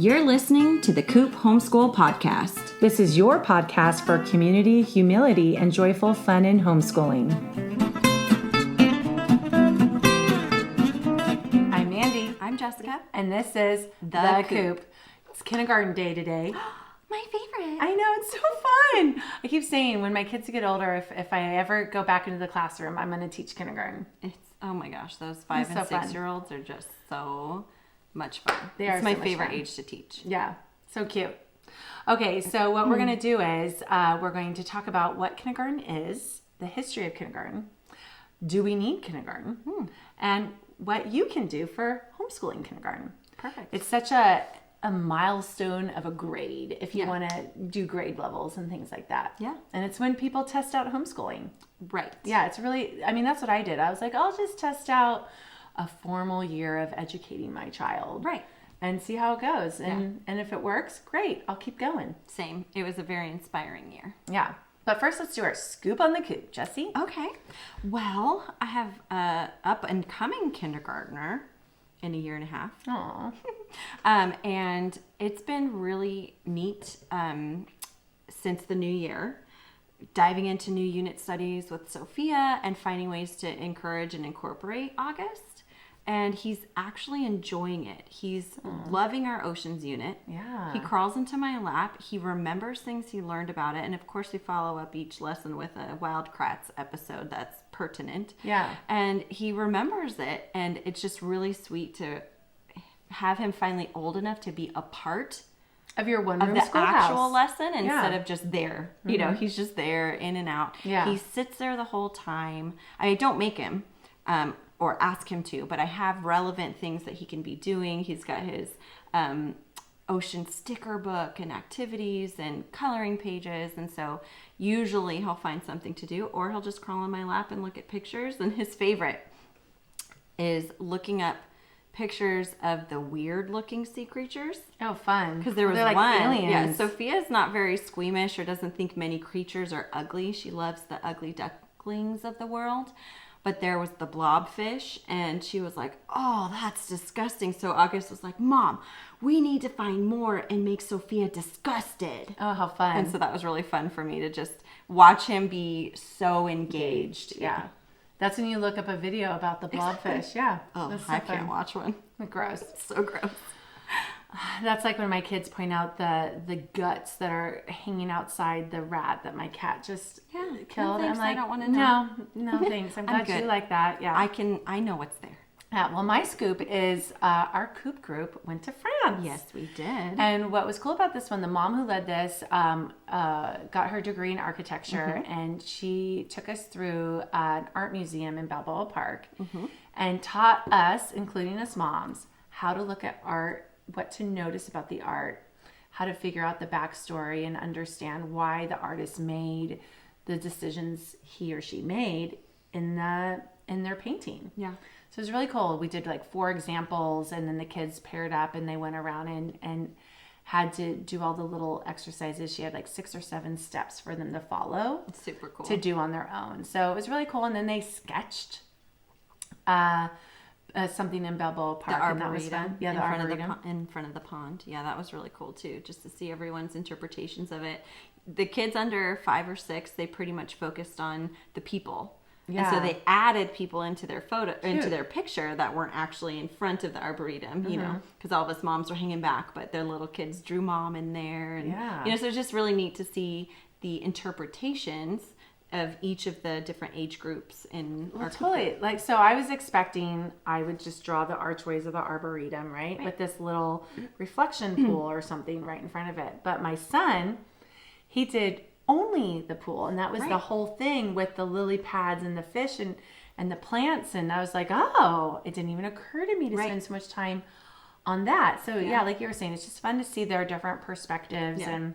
You're listening to the Coop Homeschool Podcast. This is your podcast for community, humility, and joyful fun in homeschooling. I'm Mandy. I'm Jessica. And this is The Coop. It's kindergarten day today. My favorite. I know, it's so fun. I keep saying when my kids get older, if I ever go back into the classroom, I'm going to teach kindergarten. Oh my gosh, those 5 and 6 year olds are just so much fun. It's my favorite age to teach. Yeah, so cute. Okay, so what we're going to do is we're going to talk about what kindergarten is, the history of kindergarten, do we need kindergarten, and what you can do for homeschooling kindergarten. Perfect. It's such a milestone of a grade if you want to do grade levels and things like that. Yeah. And it's when people test out homeschooling. Right. Yeah, it's really, I mean, that's what I did. I was like, I'll just test out a formal year of educating my child. Right. And see how it goes. And if it works, great. I'll keep going. Same. It was a very inspiring year. Yeah. But first, let's do our scoop on the coop. Jessie? Okay. Well, I have a up and coming kindergartner in a year and a half. Aw. And it's been really neat since the new year, diving into new unit studies with Sophia and finding ways to encourage and incorporate August. And he's actually enjoying it. He's loving our oceans unit. Yeah. He crawls into my lap. He remembers things he learned about it. And of course, we follow up each lesson with a Wild Kratts episode that's pertinent. Yeah. And he remembers it. And it's just really sweet to have him finally old enough to be a part of your one of room the schoolhouse. actual lesson instead of just there. You know, he's just there in and out. Yeah. He sits there the whole time. I don't make him or ask him to, but I have relevant things that he can be doing. He's got his ocean sticker book and activities and coloring pages. And so usually he'll find something to do, or he'll just crawl on my lap and look at pictures. And his favorite is looking up pictures of the weird looking sea creatures. Oh, fun. Because there was They're like one. aliens. Yeah, Sophia's not very squeamish or doesn't think many creatures are ugly. She loves the ugly ducklings of the world. But there was the blobfish, and she was like, oh, that's disgusting. So August was like, Mom, we need to find more and make Sophia disgusted. Oh, how fun. And so that was really fun for me to just watch him be so engaged. Yeah. That's when you look up a video about the blobfish. Yeah. Oh, That's so I fun. can't watch one. Gross. It's so gross. That's like when my kids point out the guts that are hanging outside the rat that my cat just killed. No thanks, I'm like, I don't want to know. No thanks. I'm glad good. you like that. Yeah. I know what's there. Yeah. Well, my scoop is our Coop group went to France. Yes, we did. And what was cool about this one, the mom who led this got her degree in architecture, and she took us through an art museum in Balboa Park and taught us, including us moms, how to look at art, what to notice about the art, how to figure out the backstory and understand why the artist made the decisions he or she made in their painting. Yeah. So it was really cool. We did like 4 examples, and then the kids paired up and they went around and had to do all the little exercises. She had like 6 or 7 steps for them to follow. It's super cool. To do on their own. So it was really cool. And then they sketched something in Balboa Park. The and that was fun. arboretum. Yeah, the arboretum. In front of the pond. Yeah, that was really cool too, just to see everyone's interpretations of it. The kids under 5 or 6, they pretty much focused on the people. Yeah. And so they added people into their into their picture that weren't actually in front of the arboretum, you know, because all of us moms were hanging back, but their little kids drew mom in there. And, you know, so it's just really neat to see the interpretations of each of the different age groups in our totally. Like, so I was expecting I would just draw the archways of the arboretum, right? With this little reflection pool or something right in front of it. But my son, he did only the pool, and that was the whole thing with the lily pads and the fish and the plants. And I was like, oh, it didn't even occur to me to spend so much time on that. So yeah, like you were saying, it's just fun to see their different perspectives, and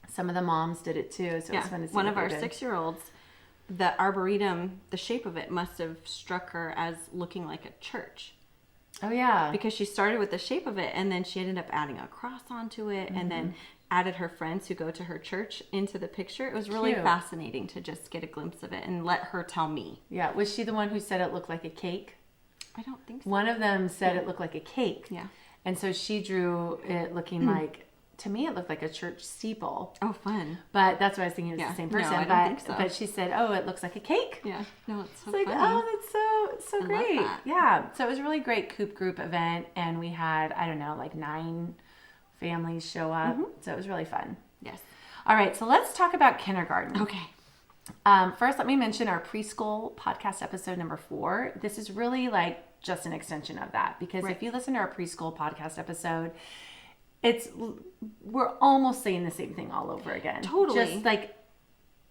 some of the moms did it too. So it's fun to see. One of our 6-year-olds, the arboretum, the shape of it must have struck her as looking like a church. Oh yeah, because she started with the shape of it, and then she ended up adding a cross onto it, and then added her friends who go to her church into the picture. It was really fascinating to just get a glimpse of it and let her tell me. Yeah. Was she the one who said it looked like a cake? I don't think so. One of them said it looked like a cake. Yeah. And so she drew it looking like, to me, it looked like a church steeple. Oh, fun. But that's what I was thinking. It was the same person. No, I don't think so. But she said, oh, it looks like a cake. Yeah. No, it's so It's like, funny. oh, that's so I great. love that. Yeah. So it was a really great Coop group event. And we had, I don't know, like 9 families show up. So it was really fun. Yes. All right. So let's talk about kindergarten. Okay. First, let me mention our preschool podcast episode number 4. This is really like just an extension of that, because if you listen to our preschool podcast episode, we're almost saying the same thing all over again. Totally. Just like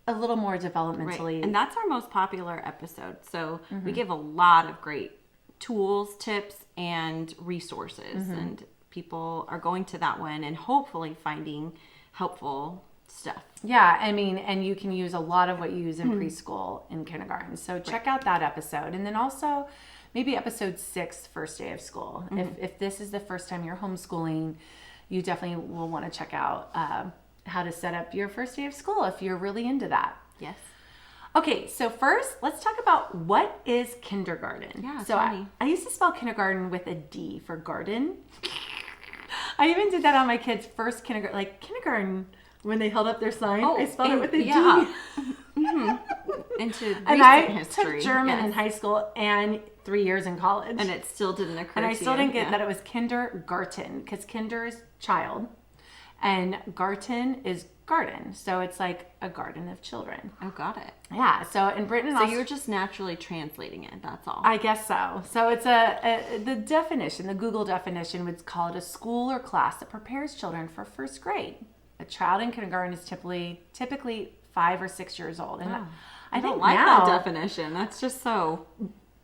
a little more developmentally. Right. And that's our most popular episode. So we give a lot of great tools, tips, and resources. And people are going to that one and hopefully finding helpful stuff. Yeah, I mean, and you can use a lot of what you use in preschool in kindergarten. So check out that episode. And then also maybe episode 6, first day of school. If this is the first time you're homeschooling, you definitely will want to check out how to set up your first day of school if you're really into that. Yes. Okay, so first, let's talk about what is kindergarten. Yeah, so I used to spell kindergarten with a D for garden. I even did that on my kids' first kindergarten, like kindergarten, when they held up their sign. I spelled it with a D. Into recent And I history. took German in high school and 3 years in college. And it still didn't occur to you. And I still didn't get that it was kindergarten, because kinder is child and garten is garden. So it's like a garden of children. Oh, got it. Yeah. So in Britain and So you were just naturally translating it. That's all. I guess so. So it's the definition, the Google definition would call it a school or class that prepares children for first grade. A child in kindergarten is typically 5 or 6 years old. And I don't think like now, that definition. That's just so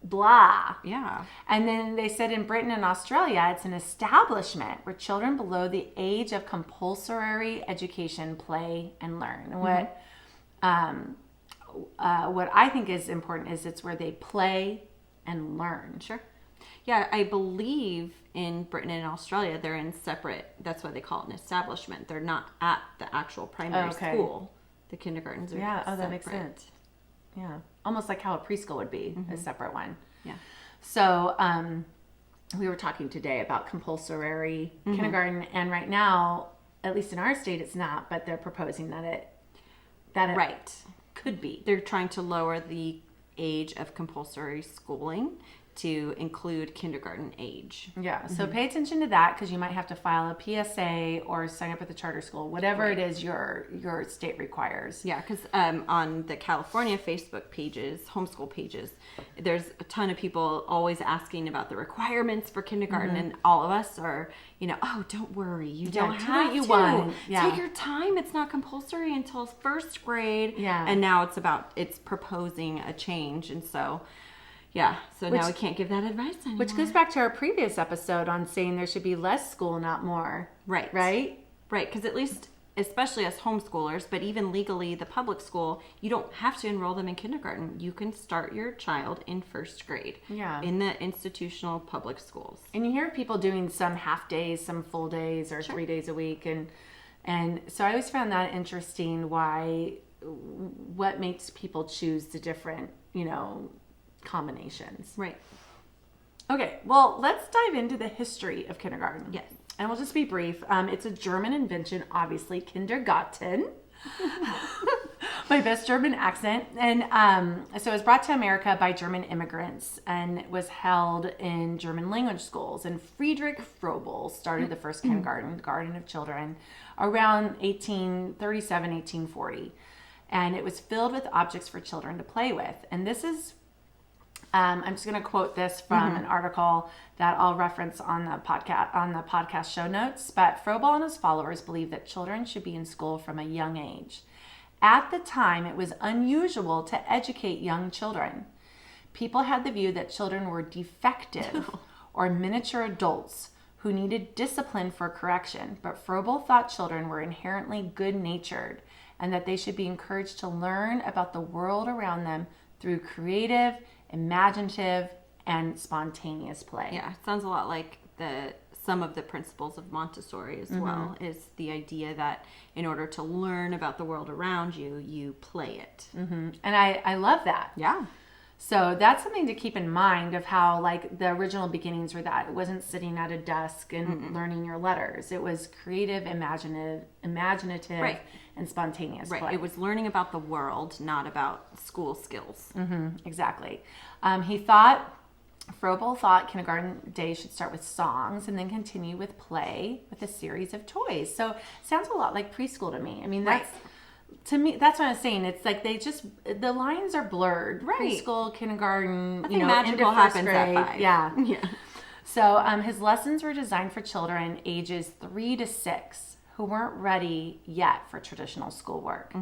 blah. yeah. And then they said in Britain and Australia, it's an establishment where children below the age of compulsory education play and learn. And what I think is important is it's where they play and learn. Sure. Yeah, I believe in Britain and Australia, they're in separate, that's why they call it an establishment. They're not at the actual primary school. The kindergartens are that makes sense. Yeah. Almost like how a preschool would be, a separate one. Yeah. So we were talking today about compulsory kindergarten, and right now, at least in our state, it's not, but they're proposing that it could be. They're trying to lower the age of compulsory schooling to include kindergarten age. Yeah, so pay attention to that, because you might have to file a PSA or sign up with the charter school, whatever it is your state requires. Yeah, because on the California Facebook pages, homeschool pages, there's a ton of people always asking about the requirements for kindergarten, and all of us are, oh, don't worry, you don't have what you to. Want. Yeah. Take your time. It's not compulsory until first grade. Yeah. And now it's proposing a change, and so... Yeah, so now we can't give that advice anymore. Which goes back to our previous episode on saying there should be less school, not more. Right. Right? Right, because at least, especially as homeschoolers, but even legally, the public school, you don't have to enroll them in kindergarten. You can start your child in first grade. Yeah. In the institutional public schools. And you hear people doing some half days, some full days, or 3 days a week. And so I always found that interesting, what makes people choose the different, combinations. Right. Okay, well, let's dive into the history of kindergarten. Yes. And we'll just be brief. It's a German invention, obviously, Kindergarten. My best German accent. And so it was brought to America by German immigrants and was held in German language schools. And Friedrich Froebel started the first kindergarten, garden of children, around 1837, 1840. And it was filled with objects for children to play with. And this is... I'm just going to quote this from an article that I'll reference on the podcast show notes. But Froebel and his followers believed that children should be in school from a young age. At the time, it was unusual to educate young children. People had the view that children were defective or miniature adults who needed discipline for correction. But Froebel thought children were inherently good-natured and that they should be encouraged to learn about the world around them through creative, imaginative, and spontaneous play. Yeah, it sounds a lot like some of the principles of Montessori as well, is the idea that in order to learn about the world around you, you play it. And I love that. Yeah. So that's something to keep in mind of how like the original beginnings were that it wasn't sitting at a desk and learning your letters. It was creative, imaginative, Right. and spontaneous Right. play. It was learning about the world, not about school skills. Exactly. Froebel thought kindergarten day should start with songs and then continue with play with a series of toys. So it sounds a lot like preschool to me. I mean, Right. to me, that's what I'm saying. It's like the lines are blurred. Right. Preschool, kindergarten, Nothing into magical first happens grade. at 5. Yeah. Yeah. So his lessons were designed for children ages 3 to 6 who weren't ready yet for traditional schoolwork.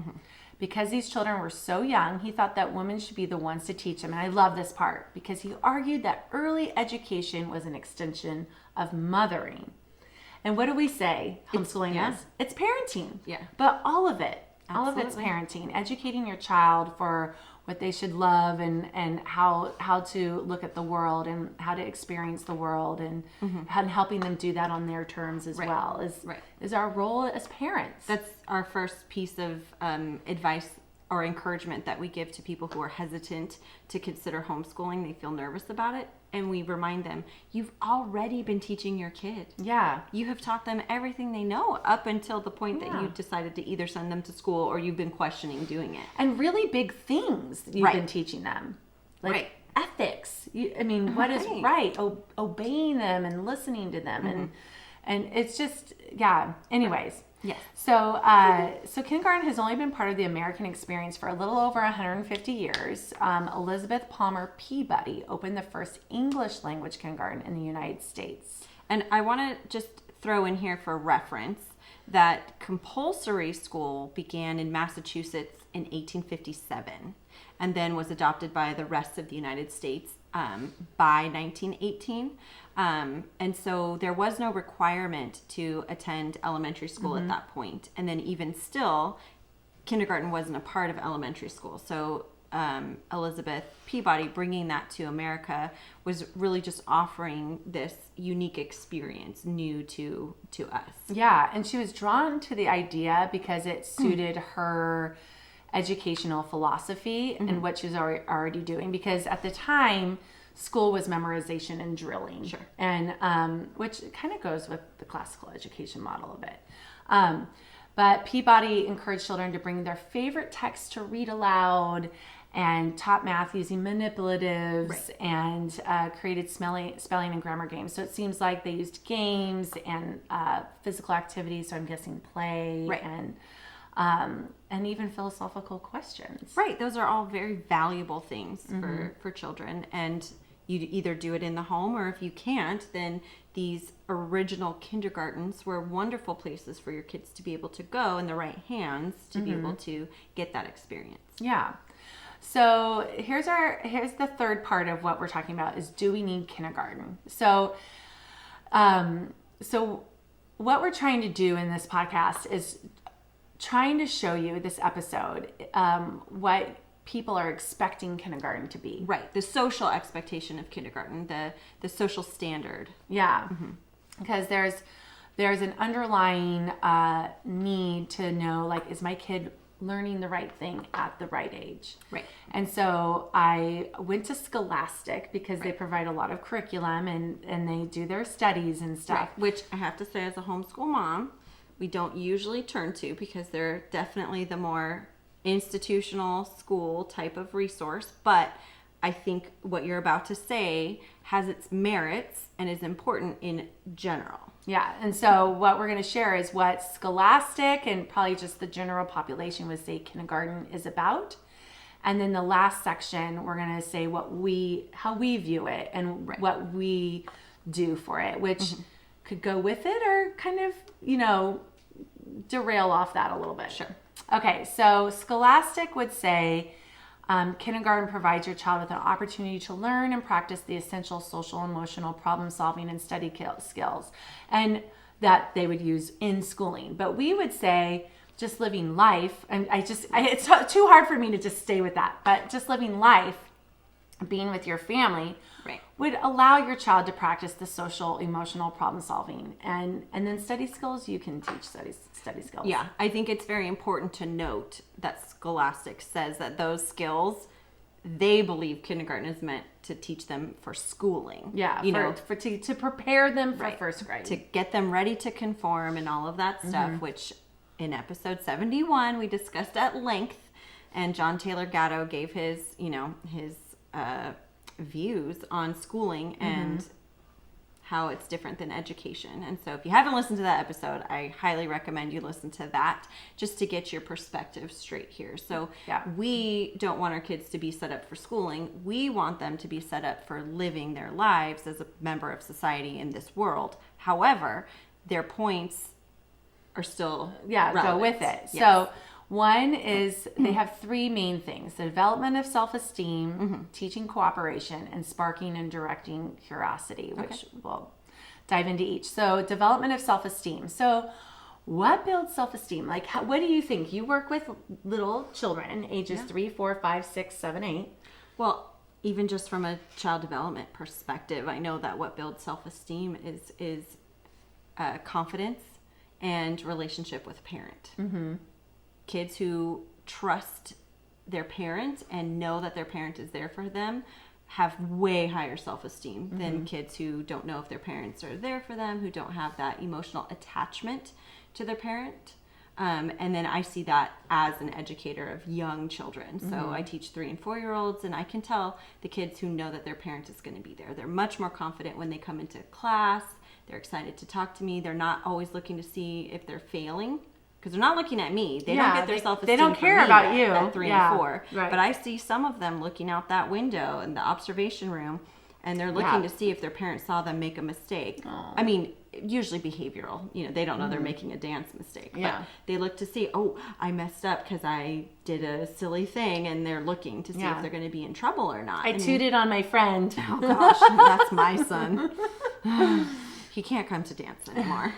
Because these children were so young, he thought that women should be the ones to teach them. And I love this part because he argued that early education was an extension of mothering. And what do we say homeschooling yeah. is? It's parenting. Yeah. But all of it. All of it's Absolutely. parenting, educating your child for what they should love and how to look at the world and how to experience the world and helping them do that on their terms as well is our role as parents. That's our first piece of advice or encouragement that we give to people who are hesitant to consider homeschooling. They feel nervous about it. And we remind them, you've already been teaching your kid. Yeah. You have taught them everything they know up until the point that you decided to either send them to school or you've been questioning doing it. And really big things you've Right. been teaching them. Like Right. ethics. What is right? Obeying them and listening to them. And it's just, yeah. Anyways. Yes. So, so kindergarten has only been part of the American experience for a little over 150 years. Elizabeth Palmer Peabody opened the first English language kindergarten in the United States. And I want to just throw in here for reference that compulsory school began in Massachusetts in 1857 and then was adopted by the rest of the United States by 1918. And so there was no requirement to attend elementary school at that point. And then even still, kindergarten wasn't a part of elementary school. So Elizabeth Peabody bringing that to America was really just offering this unique experience new to us. Yeah, and she was drawn to the idea because it suited her educational philosophy and what she was already doing. Because at the time, school was memorization and drilling. Sure. And which kind of goes with the classical education model a bit. But Peabody encouraged children to bring their favorite texts to read aloud and taught math using manipulatives and created spelling and grammar games. So it seems like they used games and physical activities. So I'm guessing play and even philosophical questions. Right. Those are all very valuable things for children. And you either do it in the home, or if you can't, then these original kindergartens were wonderful places for your kids to be able to go in the right hands to be able to get that experience. Yeah. So here's the third part of what we're talking about is, do we need kindergarten? So what we're trying to do in this podcast is trying to show you this episode what people are expecting kindergarten to be. Right. The social expectation of kindergarten, the social standard. Yeah. Because there's an underlying need to know, like, is my kid learning the right thing at the right age? Right. And so I went to Scholastic because they provide a lot of curriculum and they do their studies and stuff. Right. Which I have to say, as a homeschool mom, we don't usually turn to because they're definitely the more institutional school type of resource. But I think what you're about to say has its merits and is important in general. Yeah, and so what we're going to share is what Scholastic and probably just the general population would say kindergarten is about. And then the last section, we're going to say how we view it and what we do for it, which could go with it or kind of, derail off that a little bit. Sure. Okay, so Scholastic would say kindergarten provides your child with an opportunity to learn and practice the essential social, emotional, problem solving, and study skills, and that they would use in schooling. But we would say just living life, and it's too hard for me to just stay with that, but just living life, being with your family, would allow your child to practice the social, emotional, problem solving, and then study skills. You can teach study skills. Yeah, I think it's very important to note that Scholastic says that those skills they believe kindergarten is meant to teach them for schooling. Yeah, to prepare them for first grade. To get them ready to conform and all of that stuff, which in episode 71 we discussed at length. And John Taylor Gatto gave his views on schooling and how it's different than education. And so if you haven't listened to that episode, I highly recommend you listen to that just to get your perspective straight here. So we don't want our kids to be set up for schooling. We want them to be set up for living their lives as a member of society in this world. However, their points are still relevant. Go with it. Yes. So one is they have three main things: the development of self-esteem, teaching cooperation, and sparking and directing curiosity, which we'll dive into each. So development of self-esteem. So what builds self-esteem? Like, what do you think? You work with little children, ages 3, 4, 5, 6, 7, 8. Well, even just from a child development perspective, I know that what builds self-esteem is confidence and relationship with a parent. Kids who trust their parent and know that their parent is there for them have way higher self-esteem than kids who don't know if their parents are there for them, who don't have that emotional attachment to their parent. And then I see that as an educator of young children. So I teach 3 and 4-year-olds, and I can tell the kids who know that their parent is going to be there. They're much more confident when they come into class. They're excited to talk to me. They're not always looking to see if they're failing, because they're not looking at me. They don't get their self-esteem. They don't care about you at 3 and 4. Right. But I see some of them looking out that window in the observation room, and they're looking to see if their parents saw them make a mistake. I mean, usually behavioral. They don't know they're making a dance mistake. But they look to see, I messed up because I did a silly thing, and they're looking to see if they're going to be in trouble or not. I tooted on my friend. Oh gosh, that's my son. He can't come to dance anymore.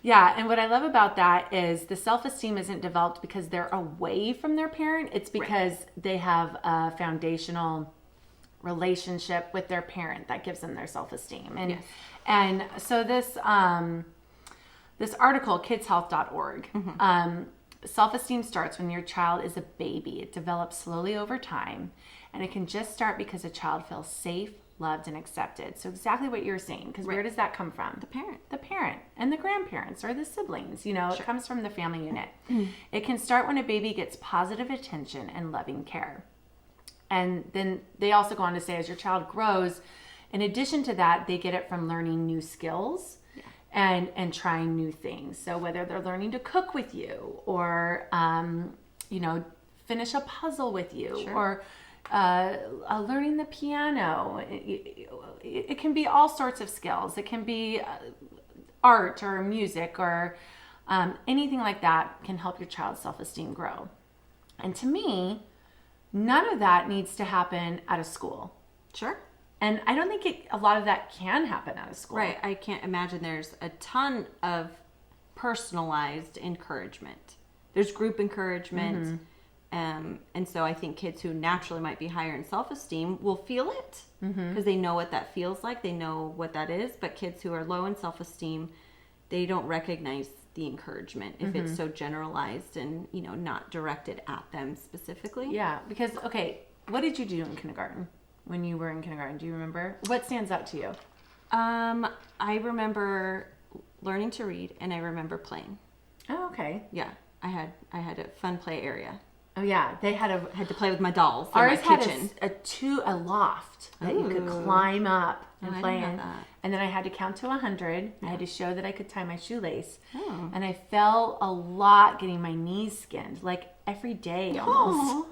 Yeah, and what I love about that is the self-esteem isn't developed because they're away from their parent. It's because they have a foundational relationship with their parent that gives them their self-esteem. And so this article, kidshealth.org, self-esteem starts when your child is a baby. It develops slowly over time, and it can just start because a child feels safe, loved, and accepted. So exactly what you're saying, because where does that come from? The parent. The parent and the grandparents or the siblings. It comes from the family unit. It can start when a baby gets positive attention and loving care. And then they also go on to say, as your child grows, in addition to that, they get it from learning new skills and trying new things. So whether they're learning to cook with you or, finish a puzzle with you or learning the piano. It can be all sorts of skills. It can be art or music or anything like that can help your child's self-esteem grow. And to me, none of that needs to happen at a school. Sure. And I don't think a lot of that can happen at a school. Right. I can't imagine there's a ton of personalized encouragement. There's group encouragement. And so I think kids who naturally might be higher in self-esteem will feel it because they know what that feels like. They know what that is. But kids who are low in self-esteem, they don't recognize the encouragement if it's so generalized and, not directed at them specifically. Yeah. Because, what did you do in kindergarten when you were in kindergarten? Do you remember? What stands out to you? I remember learning to read, and I remember playing. Oh, okay. Yeah. I had a fun play area. Oh yeah, they had to play with my dolls. Ours in my kitchen. had a loft that you could climb up and play in. And then I had to count to 100. I had to show that I could tie my shoelace. And I fell a lot getting my knees skinned, like every day almost.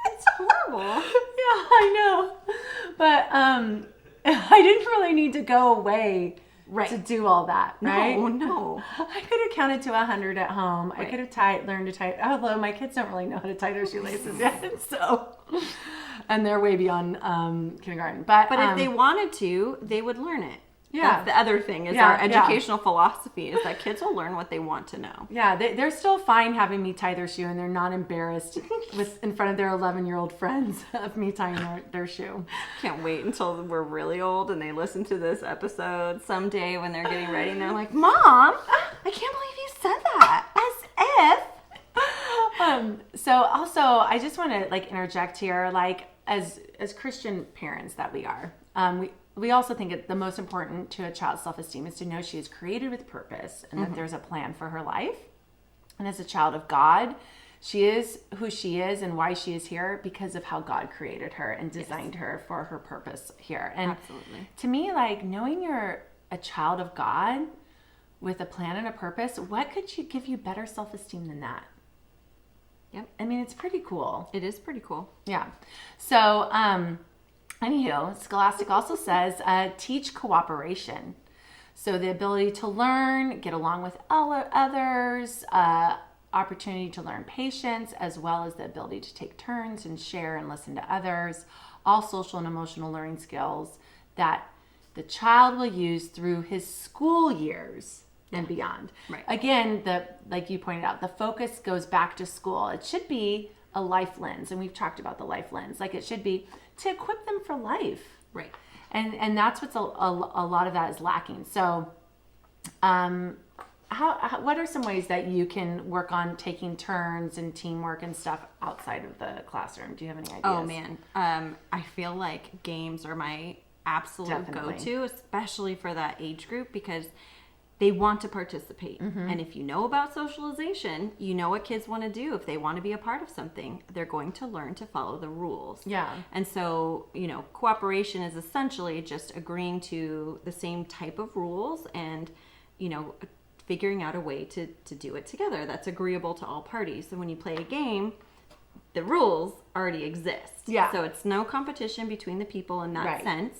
It's horrible. Yeah, I know. But I didn't really need to go away to do all that, right? No. I could have counted to 100 at home. I could have learned to tie, although my kids don't really know how to tie their shoelaces yet, so, and they're way beyond kindergarten. But if they wanted to, they would learn it. Yeah. That's the other thing is our educational philosophy is that kids will learn what they want to know. Yeah, they're still fine having me tie their shoe, and they're not embarrassed in front of their 11-year-old friends of me tying their shoe. Can't wait until we're really old and they listen to this episode someday when they're getting ready and they're like, Mom, I can't believe you said that. As if. So also, I just want to like interject here, like as Christian parents that we are, we also think the most important to a child's self-esteem is to know she is created with purpose and that there's a plan for her life. And as a child of God, she is who she is and why she is here because of how God created her and designed her for her purpose here. And Absolutely. to me, like knowing you're a child of God with a plan and a purpose, what could give you better self-esteem than that? Yep. I mean, it's pretty cool. It is pretty cool. Yeah. So, anywho, Scholastic also says teach cooperation. So the ability to learn, get along with others, opportunity to learn patience, as well as the ability to take turns and share and listen to others, all social and emotional learning skills that the child will use through his school years and beyond. Right. Again, like you pointed out, the focus goes back to school. It should be a life lens, and we've talked about the life lens. Like it should be to equip them for life. Right. And that's what's a lot of that is lacking. So, what are some ways that you can work on taking turns and teamwork and stuff outside of the classroom? Do you have any ideas? Oh man, I feel like games are my absolute go-to, especially for that age group because they want to participate. And if you know about socialization, you know what kids want to do. If they want to be a part of something, they're going to learn to follow the rules. Yeah. And so, cooperation is essentially just agreeing to the same type of rules and, figuring out a way to do it together that's agreeable to all parties. So when you play a game, the rules already exist. Yeah. So it's no competition between the people in that sense.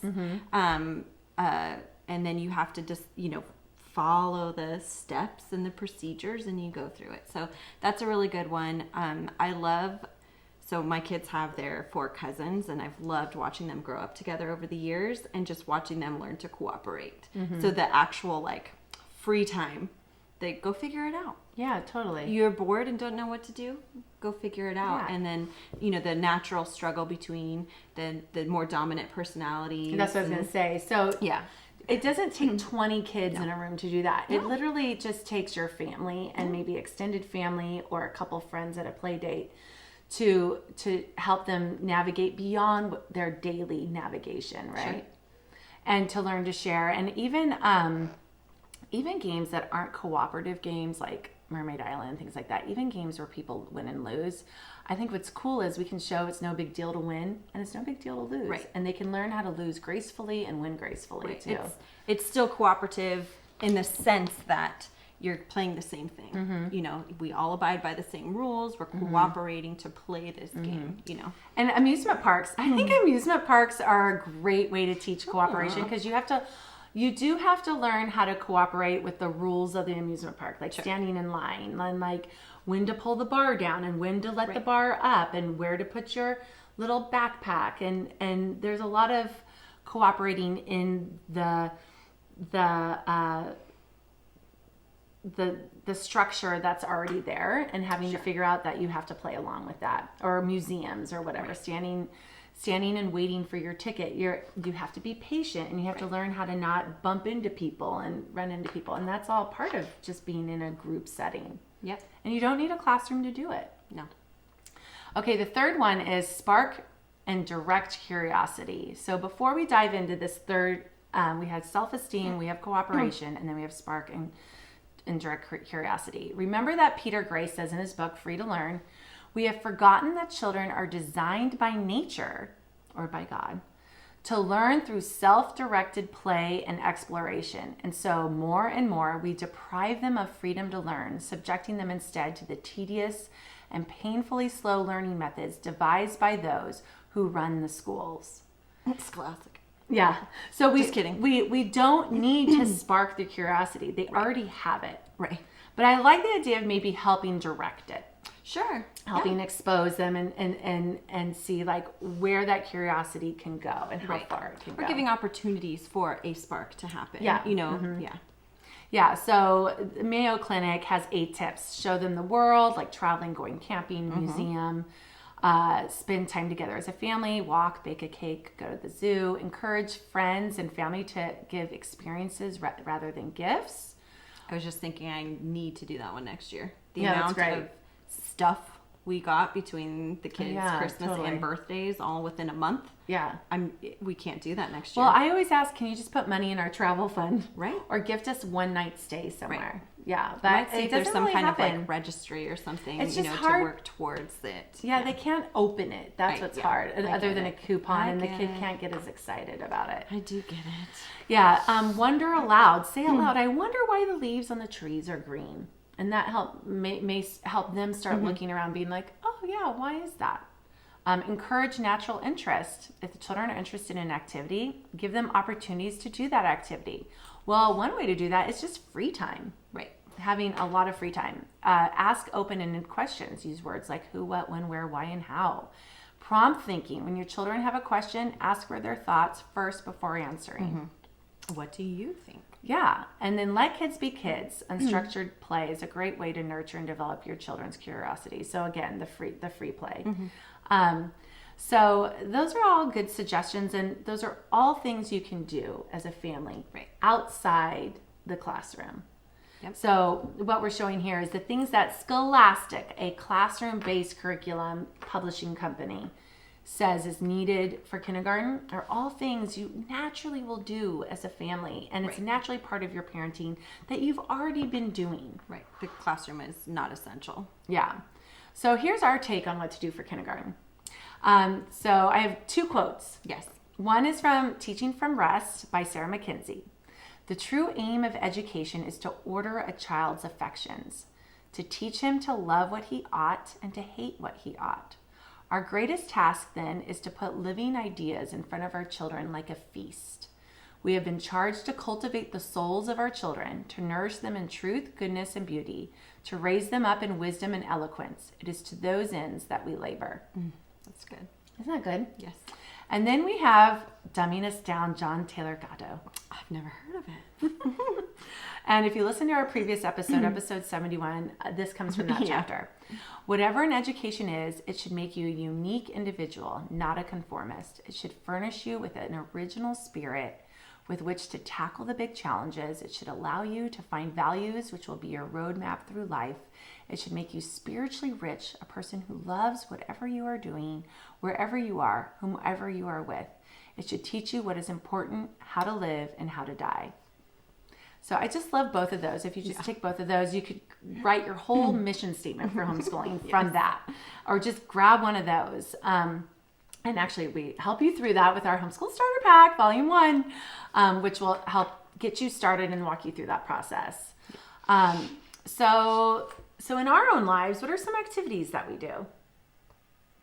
And then you have to just, follow the steps and the procedures and you go through it. So that's a really good one. So my kids have their 4 cousins and I've loved watching them grow up together over the years and just watching them learn to cooperate. So the actual like free time, they go figure it out. Yeah, totally. You're bored and don't know what to do, go figure it out. Yeah. And then, the natural struggle between the more dominant personalities. That's what I was going to say. So yeah. It doesn't take 20 kids in a room to do that. It literally just takes your family and maybe extended family or a couple friends at a play date to help them navigate beyond their daily navigation, right? Sure. And to learn to share. And even games that aren't cooperative games like Mermaid Island, things like that, even games where people win and lose, I think what's cool is we can show it's no big deal to win and it's no big deal to lose. Right. And they can learn how to lose gracefully and win gracefully too. It's still cooperative in the sense that you're playing the same thing. We all abide by the same rules. We're cooperating to play this game, And amusement parks, I think amusement parks are a great way to teach cooperation because you do have to learn how to cooperate with the rules of the amusement park, like standing in line and like when to pull the bar down and when to let the bar up and where to put your little backpack. And there's a lot of cooperating in the structure that's already there and having to figure out that you have to play along with that, or museums or whatever, standing and waiting for your ticket. You have to be patient and you have to learn how to not bump into people and run into people. And that's all part of just being in a group setting. Yep. And you don't need a classroom to do it. No. Okay, the third one is spark and direct curiosity. So before we dive into this third, we had self-esteem, we have cooperation, and then we have spark and direct curiosity. Remember that Peter Gray says in his book, Free to Learn, we have forgotten that children are designed by nature, or by God, to learn through self-directed play and exploration. And so more and more, we deprive them of freedom to learn, subjecting them instead to the tedious and painfully slow learning methods devised by those who run the schools. It's classic. Yeah. So Just kidding. We don't need to spark the curiosity. They already have it. Right. But I like the idea of maybe helping direct it. Sure. Helping expose them and see like where that curiosity can go and how far it can go. We're giving opportunities for a spark to happen. Yeah. Yeah. Yeah, so the Mayo Clinic has 8 tips. Show them the world, like traveling, going camping, museum, spend time together as a family, walk, bake a cake, go to the zoo, encourage friends and family to give experiences rather than gifts. I was just thinking I need to do that one next year. The Yeah, amount that's great. of stuff we got between the kids' Christmas totally. and birthdays all within a month. Yeah. We can't do that next year. Well, I always ask, can you just put money in our travel fund? Right. Or gift us one night stay somewhere. Right. Yeah. I But might see it if there's doesn't some really kind happen. of like registry or something, It's you just know, hard. to work towards it. Yeah, they can't open it. That's Right, what's yeah. hard. I Other get than a it. coupon, I and the get kid it. can't get as excited about it. I do get it. Yeah. Wonder aloud. Say aloud. I wonder why the leaves on the trees are green, and that may help them start looking around, being like, oh yeah, why is that? Encourage natural interest. If the children are interested in an activity, give them opportunities to do that activity. Well, one way to do that is just free time. Right. Having a lot of free time. Ask open-ended questions. Use words like who, what, when, where, why, and how. Prompt thinking. When your children have a question, ask for their thoughts first before answering. What do you think? Yeah. And then let kids be kids. Unstructured play is a great way to nurture and develop your children's curiosity. So again, the free play. So those are all good suggestions, and those are all things you can do as a family outside the classroom. Yep. So what we're showing here is the things that Scholastic, a classroom-based curriculum publishing company, says is needed for kindergarten are all things you naturally will do as a family, and it's naturally part of your parenting that you've already been doing. Right. The classroom is not essential. Yeah. So here's our take on what to do for kindergarten. So I have two quotes. Yes. One is from Teaching from Rest by Sarah McKenzie. The true aim of education is to order a child's affections, to teach him to love what he ought and to hate what he ought. Our greatest task then is to put living ideas in front of our children like a feast. We have been charged to cultivate the souls of our children, to nourish them in truth, goodness, and beauty, to raise them up in wisdom and eloquence. It is to those ends that we labor. That's good. Isn't that good? Yes. And then we have Dumbing Us Down, John Taylor Gatto. I've never heard of it. And if you listen to our previous episode, episode 71, this comes from that chapter. Whatever an education is, it should make you a unique individual, not a conformist. It should furnish you with an original spirit with which to tackle the big challenges. It should allow you to find values which will be your roadmap through life. It should make you spiritually rich, a person who loves whatever you are doing, wherever you are, whomever you are with. It should teach you what is important, how to live, and how to die. So I just love both of those. If you just take both of those, you could write your whole mission statement for homeschooling from that, or just grab one of those. And actually, we help you through that with our Homeschool Starter Pack, Volume 1, which will help get you started and walk you through that process. So in our own lives, what are some activities that we do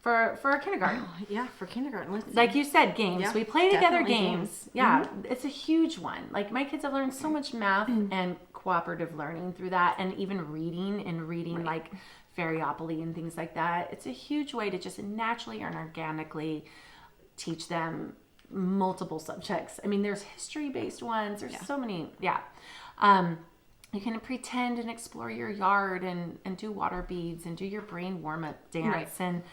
for our kindergarten? Yeah, for kindergarten. Let's see. Like you said, games. Yeah, We play together definitely games. games. Yeah, it's a huge one. Like my kids have learned so much math and cooperative learning through that, and even reading like Fairyopoly and things like that. It's a huge way to just naturally and organically teach them multiple subjects. I mean, there's history-based ones. There's so many. Yeah. You can pretend and explore your yard and do water beads and do your brain warm-up dance. And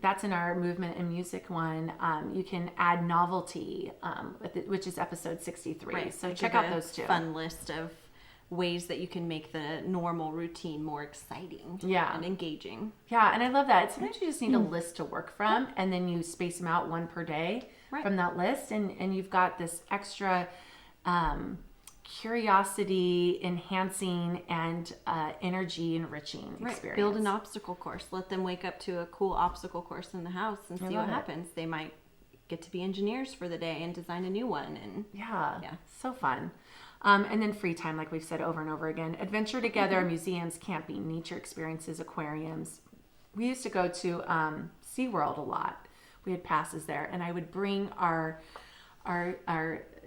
that's in our movement and music one. You can add Novelty, which is episode 63. Right. So I check give out a those two. Fun list of ways that you can make the normal routine more exciting and engaging. Yeah, and I love that. Sometimes you just need a list to work from, and then you space them out one per day from that list, and you've got this extra curiosity enhancing and energy enriching experience. Build an obstacle course. Let them wake up to a cool obstacle course in the house and see what happens. They might get to be engineers for the day and design a new one. And yeah, so fun. And then free time, like we've said over and over again. Adventure together, museums, camping, nature experiences, aquariums. We used to go to SeaWorld a lot. We had passes there, and I would bring our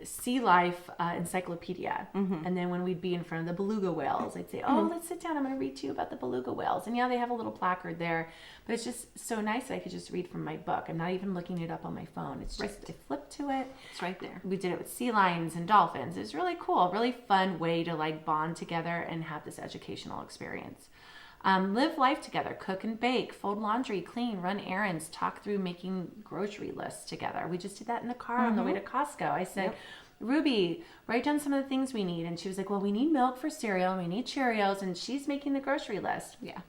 sea life encyclopedia. And then when we'd be in front of the beluga whales, I'd say, oh, let's sit down. I'm going to read to you about the beluga whales. And yeah, they have a little placard there, but it's just so nice that I could just read from my book. I'm not even looking it up on my phone. It's just to flip to it. it's right there. We did it with sea lions and dolphins. It was really cool, really fun way to like bond together and have this educational experience. Live life together, cook and bake, fold laundry, clean, run errands, talk through making grocery lists together. We just did that in the car on the way to Costco. I said, Ruby, write down some of the things we need. And she was like, well, we need milk for cereal, and we need Cheerios, and she's making the grocery list. Yeah.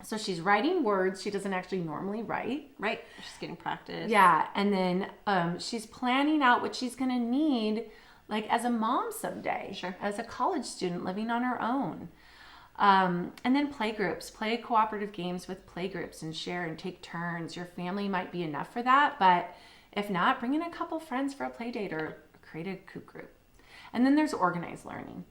So she's writing words she doesn't actually normally write. Right. She's getting practice. Yeah. And then she's planning out what she's going to need, like as a mom someday. Sure. As a college student living on her own. And then play groups. Play cooperative games with play groups and share and take turns. Your family might be enough for that, but if not, bring in a couple friends for a play date or create a Coop group. And then there's organized learning.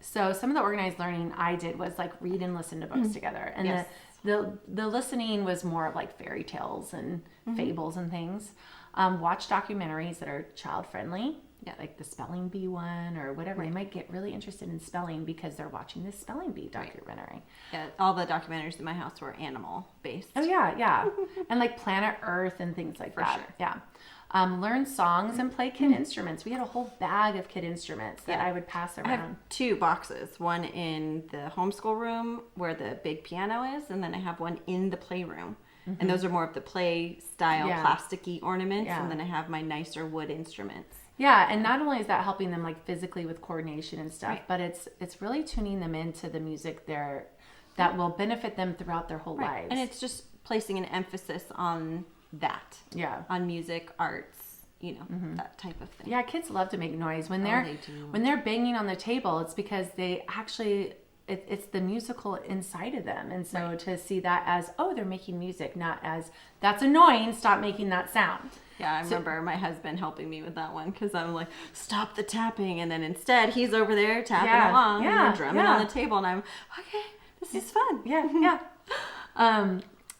So some of the organized learning I did was like read and listen to books together. And Yes. the listening was more of like fairy tales and fables and things. Watch documentaries that are child friendly. Yeah, like the Spelling Bee one or whatever. They might get really interested in spelling because they're watching this Spelling Bee documentary. Yeah, all the documentaries in my house were animal based. Oh yeah. And like Planet Earth and things like that. sure. Yeah. Learn songs and play kid instruments. We had a whole bag of kid instruments that I would pass around. I have 2 boxes, one in the homeschool room where the big piano is, and then I have one in the playroom. And those are more of the play style plasticky ornaments, and then I have my nicer wood instruments. Yeah, and not only is that helping them like physically with coordination and stuff, but it's really tuning them into the music that will benefit them throughout their whole lives. And it's just placing an emphasis on that. Yeah. On music, arts, that type of thing. Yeah, kids love to make noise when they do. when they're banging on the table. It's because they actually it's the musical inside of them, and so to see that as they're making music, not as that's annoying. Stop making that sound. Yeah, I remember my husband helping me with that one because I'm like, stop the tapping, and then instead he's over there tapping along and we're drumming on the table, and I'm okay. This is fun. Yeah.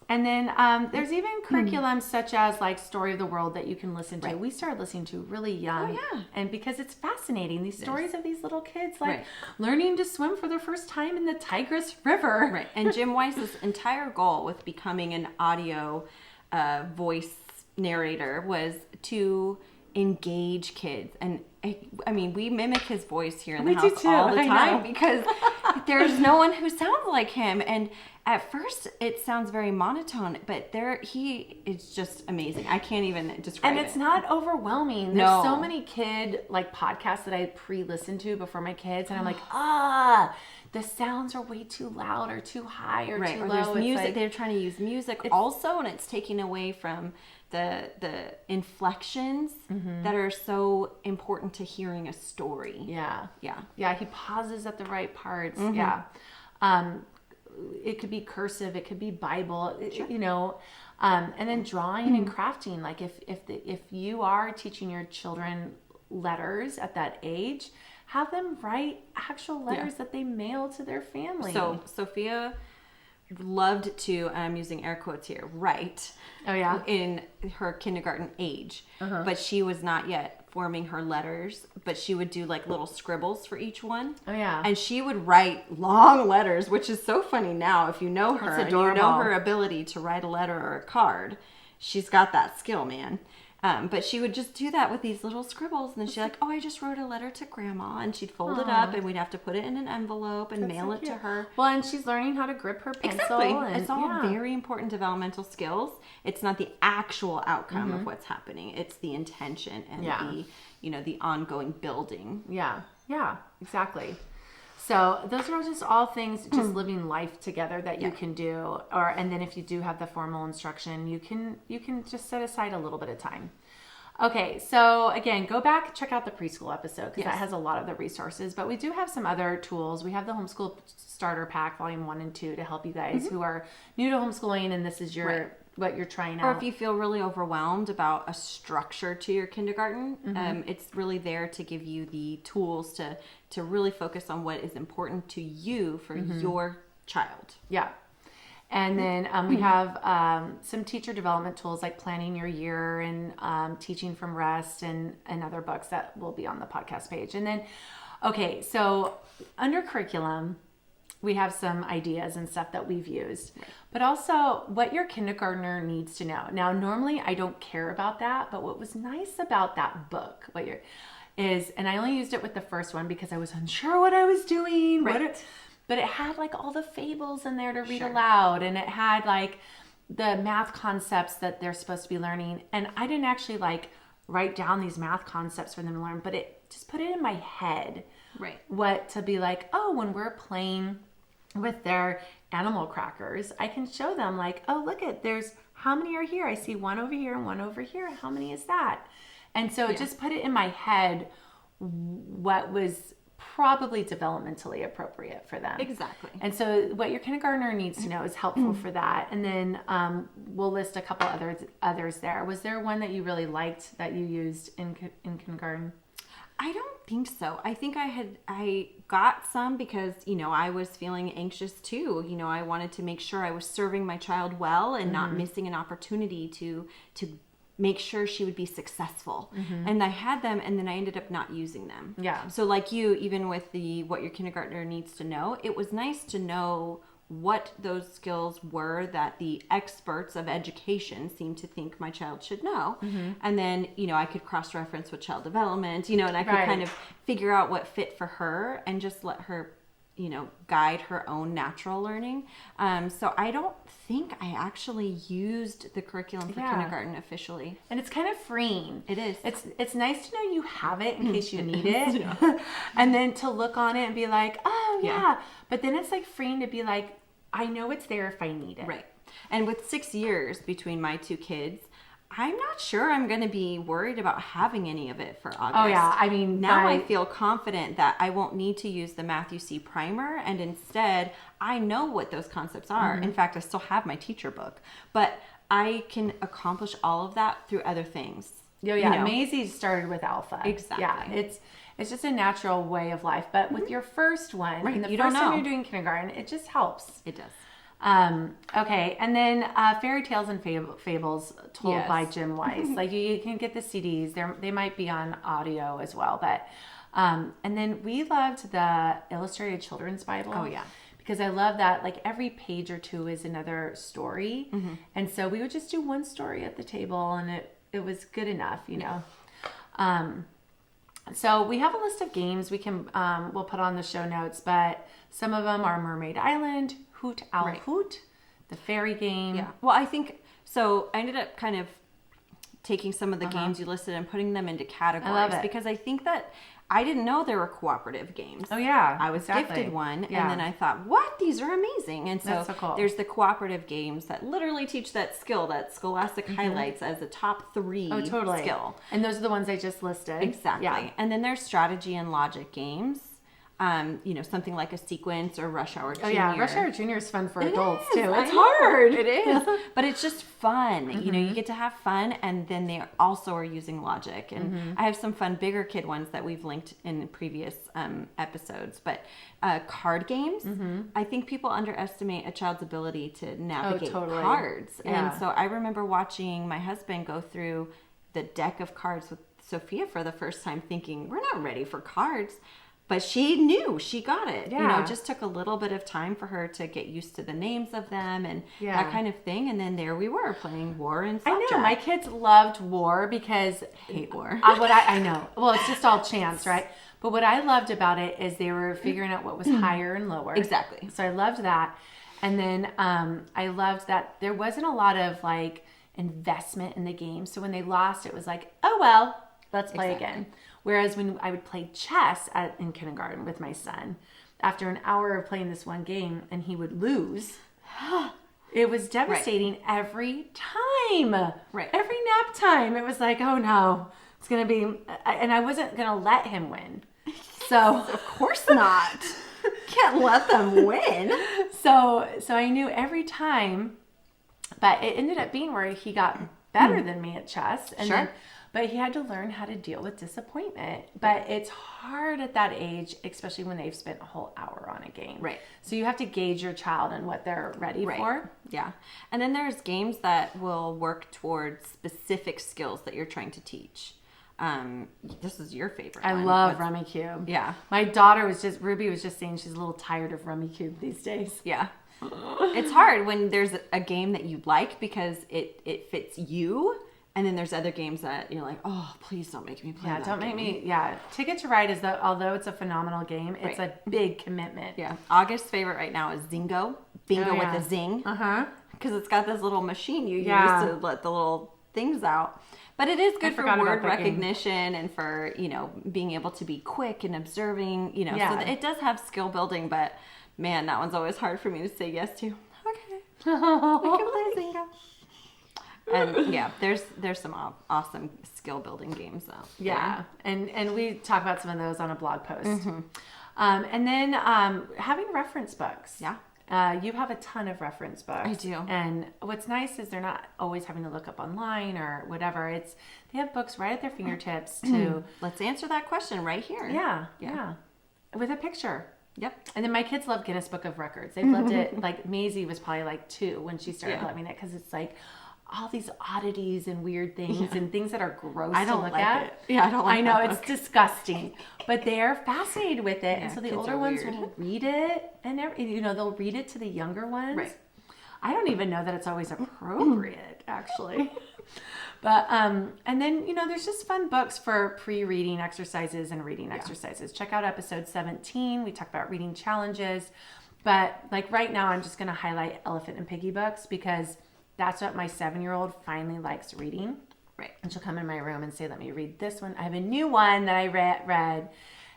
And then there's even curriculum such as like Story of the World that you can listen to. We started listening to really young. Oh, yeah. And because it's fascinating, these stories of these little kids like learning to swim for their first time in the Tigris River. Right. And Jim Weiss's entire goal with becoming an audio voice narrator was to engage kids. And I mean, we mimic his voice here in the house all the time because there's no one who sounds like him. And at first it sounds very monotone, but he is just amazing. I can't even describe it. And it's not overwhelming. There's so many kid like podcasts that I pre-listened to before my kids, and I'm like, the sounds are way too loud or too high or too or low. there's music. Like, they're trying to use music also, and it's taking away from the inflections that are so important to hearing a story. Yeah. He pauses at the right parts. It could be cursive, it could be Bible, and then drawing and crafting. Like if you are teaching your children letters at that age, have them write actual letters that they mail to their family. So Sophia loved to, and I'm using air quotes here, write. Oh yeah. In her kindergarten age, but she was not yet forming her letters, but she would do like little scribbles for each one. Oh yeah. And she would write long letters, which is so funny now if you know her and you know her ability to write a letter or a card. She's got that skill, man. But she would just do that with these little scribbles, and then she's like, I just wrote a letter to Grandma, and she'd fold it up, and we'd have to put it in an envelope and mail it to her. Well, and she's learning how to grip her pencil. Exactly. And, it's all very important developmental skills. It's not the actual outcome of what's happening. It's the intention and the ongoing building. Yeah, exactly. So those are just all things, just living life together that you can do. And then if you do have the formal instruction, you can just set aside a little bit of time. Okay, so again, go back, check out the preschool episode because that has a lot of the resources. But we do have some other tools. We have the Homeschool Starter Pack, Volume 1 and 2, to help you guys who are new to homeschooling and this is what you're trying out. Or if you feel really overwhelmed about a structure to your kindergarten, it's really there to give you the tools to really focus on what is important to you for your child. Yeah. And then we have some teacher development tools like Planning Your Year and Teaching from Rest and other books that will be on the podcast page. And then, okay, so under curriculum, we have some ideas and stuff that we've used, but also what your kindergartner needs to know. Now, normally I don't care about that, but what was nice about that book, and I only used it with the first one because I was unsure what I was doing. But it had like all the fables in there to read aloud, and it had like the math concepts that they're supposed to be learning. And I didn't actually like write down these math concepts for them to learn, but it just put it in my head. Right. What to be like, when we're playing with their animal crackers, I can show them like, oh, look there's how many are here? I see one over here and one over here. How many is that? And so it just put it in my head what was probably developmentally appropriate for them. Exactly. And so what your kindergartner needs to know is helpful for that. And then we'll list a couple others there. Was there one that you really liked that you used in kindergarten? I don't think so. I think I got some because, I was feeling anxious too. I wanted to make sure I was serving my child well and not missing an opportunity to make sure she would be successful. And I had them, and then I ended up not using them. Yeah. So like you, even with what your kindergartner needs to know, it was nice to know what those skills were that the experts of education seem to think my child should know. And then, I could cross-reference with child development, and I could kind of figure out what fit for her and just let her, guide her own natural learning. So I don't think I actually used the curriculum for kindergarten officially. And it's kind of freeing. It is. It's nice to know you have it in case you need it. And then to look on it and be like, oh, yeah. But then it's like freeing to be like, I know it's there if I need it. Right. And with 6 years between my two kids, I'm not sure I'm going to be worried about having any of it for August. Oh, yeah. I mean, now I feel confident that I won't need to use the Matthew C. primer. And instead, I know what those concepts are. In fact, I still have my teacher book. But I can accomplish all of that through other things. Oh, yeah. Maisie started with Alpha. Exactly. Yeah. It's just a natural way of life. But with your first one, and the first time you're doing kindergarten, it just helps. It does. Okay, and then Fairy Tales and Fables told by Jim Weiss. Like you can get the CDs. They might be on audio as well. But and then we loved the Illustrated Children's Bible. Oh yeah. Because I love that, like every page or two is another story. And so we would just do one story at the table, and it was good enough, So we have a list of games we can we'll put on the show notes, but some of them are Mermaid Island, Hoot Owl Hoot, the fairy game. Yeah. Well, I think so. I ended up kind of taking some of the games you listed and putting them into categories. I love it. Because I think that I didn't know there were cooperative games. Oh yeah, I was gifted one, and then I thought, what? These are amazing. And so, cool. There's the cooperative games that literally teach that skill that Scholastic highlights as the top 3 skill. And those are the ones I just listed. Exactly. Yeah. And then there's strategy and logic games. Something like a sequence or Rush Hour Junior. Oh yeah, Rush Hour Junior is fun for adults too. It's hard. It is, but it's just fun. You get to have fun, and then they also are using logic. And I have some fun bigger kid ones that we've linked in previous episodes. But card games, I think people underestimate a child's ability to navigate cards. Yeah. And so I remember watching my husband go through the deck of cards with Sophia for the first time, thinking, we're not ready for cards. But she knew, she got it. Yeah. It just took a little bit of time for her to get used to the names of them and that kind of thing. And then there we were playing War and Slapjack. I know, my kids loved War because... Hate War. I know. Well, it's just all chance, right? But what I loved about it is they were figuring out what was higher and lower. Exactly. So I loved that. And then I loved that there wasn't a lot of like investment in the game. So when they lost, it was like, oh, well, let's play again. Whereas when I would play chess in kindergarten with my son, after an hour of playing this one game and he would lose, it was devastating every time. Right. Every nap time. It was like, oh no, it's going to be, and I wasn't going to let him win. So of course not. Can't let them win. So I knew every time, but it ended up being where he got better than me at chess. And then, but he had to learn how to deal with disappointment. But it's hard at that age, especially when they've spent a whole hour on a game. Right. So you have to gauge your child and what they're ready for. Yeah. And then there's games that will work towards specific skills that you're trying to teach. This is your favorite I one. love Rummy Cube. Yeah. My daughter Ruby was just saying she's a little tired of Rummy Cube these days. Yeah. It's hard when there's a game that you like because it fits you. And then there's other games that you're like, oh, please don't make me play that don't game. make me. Yeah, Ticket to Ride although it's a phenomenal game, it's a big commitment. Yeah. August's favorite right now is Zingo. Bingo with a zing. Because it's got this little machine you use to let the little things out. But it is good for word recognition and for, being able to be quick and observing, so it does have skill building, but Man, that one's always hard for me to say yes to. Okay. I can play Zynga. And yeah, there's some awesome skill building games out there. Yeah, and we talk about some of those on a blog post. And then having reference books. Yeah. You have a ton of reference books. I do. And what's nice is they're not always having to look up online or whatever. They have books right at their fingertips to... Let's answer that question right here. Yeah. With a picture. Yep. And then my kids love Guinness Book of Records. They've loved it. Like Maisie was probably like 2 when she started loving it because it's like all these oddities and weird things and things that are gross to look at. It. Yeah, I don't like it. I know, it's disgusting. But they're fascinated with it. Yeah, and so the kids older are ones weird. will read it and they'll read it to the younger ones. Right. I don't even know that it's always appropriate, actually. But, and then, there's just fun books for pre-reading exercises and reading exercises. Check out episode 17. We talk about reading challenges. But like right now, I'm just going to highlight Elephant and Piggy books because that's what my 7-year-old finally likes reading. Right. And she'll come in my room and say, let me read this one. I have a new one that I read.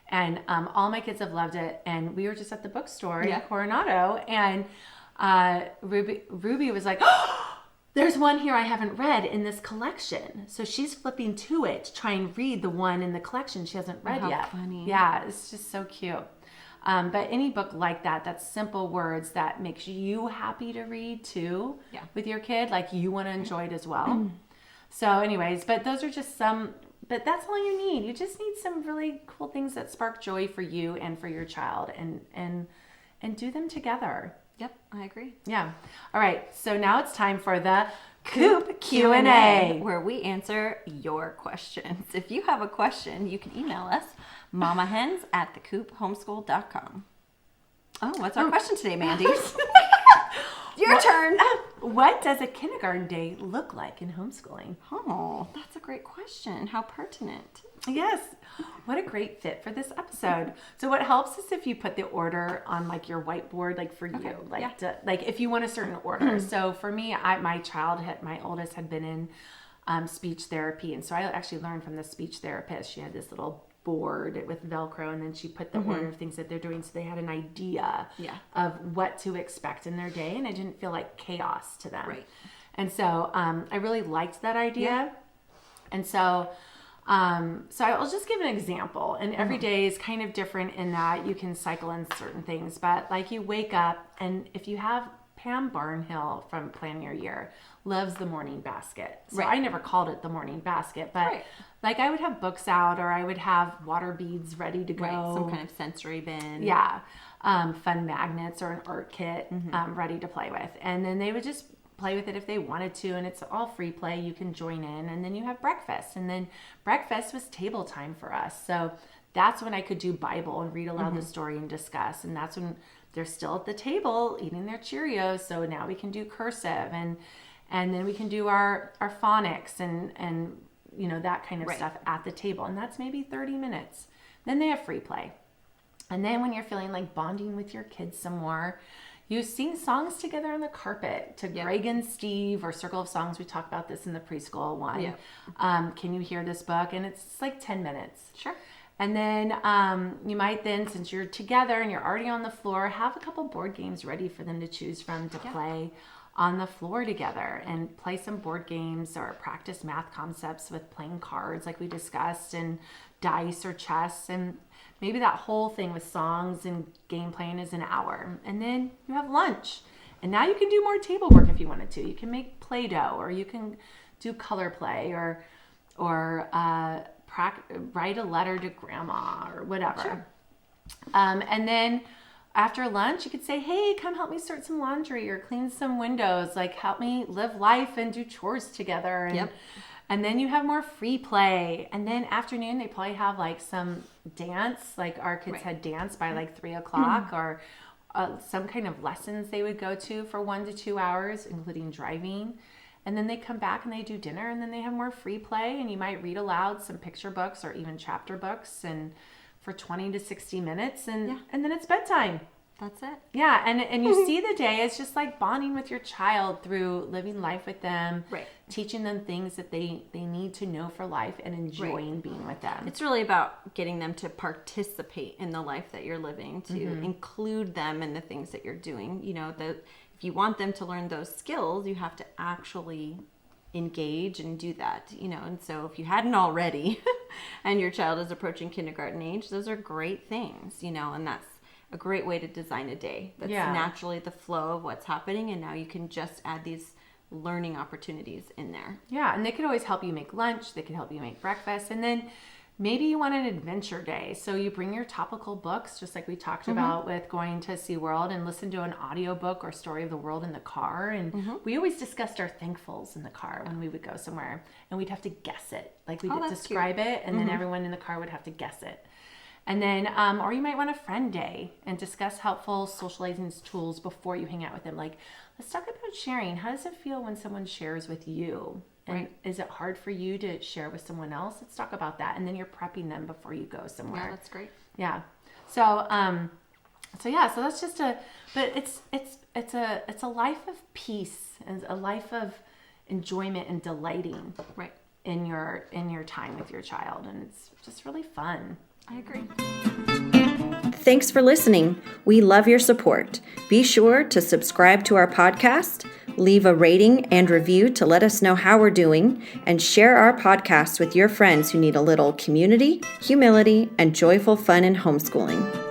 And all my kids have loved it. And we were just at the bookstore in Coronado. And Ruby was like, oh, there's one here I haven't read in this collection. So she's flipping to it to try and read the one in the collection she hasn't read yet. Funny. Yeah, it's just so cute. But any book like that's simple words that makes you happy to read too with your kid, like you want to enjoy it as well. So anyways, but those are just but that's all you need. You just need some really cool things that spark joy for you and for your child and do them together. Yep, I agree. Yeah. All right. So now it's time for the Coop Q A, where we answer your questions. If you have a question, you can email us, mamahens@thecoopHomeschool.com. Oh, what's our question today, Mandy? Your turn. What does a kindergarten day look like in homeschooling? Oh, that's a great question. How pertinent. Yes. What a great fit for this episode. So what helps is if you put the order on like your whiteboard, like for you, like if you want a certain order. So for me, my oldest had been in speech therapy. And so I actually learned from the speech therapist. She had this little board with Velcro, and then she put the order of things that they're doing, so they had an idea of what to expect in their day, and it didn't feel like chaos to them. Right. And so I really liked that idea. And so I'll just give an example, and every day is kind of different in that you can cycle in certain things, but like you wake up, and if you have Pam Barnhill from Plan Your Year loves the morning basket. So I never called it the morning basket, but like I would have books out, or I would have water beads ready to go. Right, some kind of sensory bin. Yeah. Fun magnets or an art kit ready to play with. And then they would just play with it if they wanted to, and it's all free play. You can join in, and then you have breakfast. And then breakfast was table time for us. So that's when I could do Bible and read aloud the story and discuss. And that's when they're still at the table eating their Cheerios. So now we can do cursive, and then we can do our phonics and that kind of stuff at the table. And that's maybe 30 minutes. Then they have free play. And then when you're feeling like bonding with your kids some more, you sing songs together on the carpet to Greg and Steve, or Circle of Songs. We talked about this in the preschool one. Yep. Can you hear this book? And it's like 10 minutes. Sure. And then you might then, since you're together and you're already on the floor, have a couple board games ready for them to choose from to play on the floor together, and play some board games or practice math concepts with playing cards like we discussed, and dice or chess. And maybe that whole thing with songs and game playing is an hour. And then you have lunch. And now you can do more table work if you wanted to. You can make Play-Doh, or you can do color play, or write a letter to grandma, or whatever. Sure. And then after lunch, you could say, hey, come help me sort some laundry or clean some windows. Like, help me live life and do chores together. And then you have more free play. And then afternoon, they probably have like some dance. Like our kids had dance by like 3 o'clock, or some kind of lessons they would go to for 1 to 2 hours, including driving. And then they come back and they do dinner, and then they have more free play, and you might read aloud some picture books or even chapter books, and for 20 to 60 minutes, and then it's bedtime. That's it. Yeah, and you see the day as just like bonding with your child through living life with them, Right. teaching them things that they need to know for life and enjoying being with them. It's really about getting them to participate in the life that you're living, to include them in the things that you're doing. You know, if you want them to learn those skills, you have to actually engage and do that, you know. And so if you hadn't already and your child is approaching kindergarten age, those are great things, you know, and that's a great way to design a day. That's naturally the flow of what's happening, and now you can just add these learning opportunities in there. Yeah, and they could always help you make lunch, they could help you make breakfast, and then maybe you want an adventure day. So you bring your topical books, just like we talked about with going to SeaWorld, and listen to an audiobook or story of the world in the car. And we always discussed our thankfuls in the car when we would go somewhere, and we'd have to guess it. Like we'd describe it, and then everyone in the car would have to guess it. And then, or you might want a friend day and discuss helpful socializing tools before you hang out with them. Like, let's talk about sharing. How does it feel when someone shares with you? And is it hard for you to share with someone else? Let's talk about that. And then you're prepping them before you go somewhere. Yeah, that's great. Yeah. So that's just but it's a life of peace and a life of enjoyment and delighting. Right. In your time with your child, and it's just really fun. I agree. Thanks for listening. We love your support. Be sure to subscribe to our podcast, leave a rating and review to let us know how we're doing, and share our podcast with your friends who need a little community, humility, and joyful fun in homeschooling.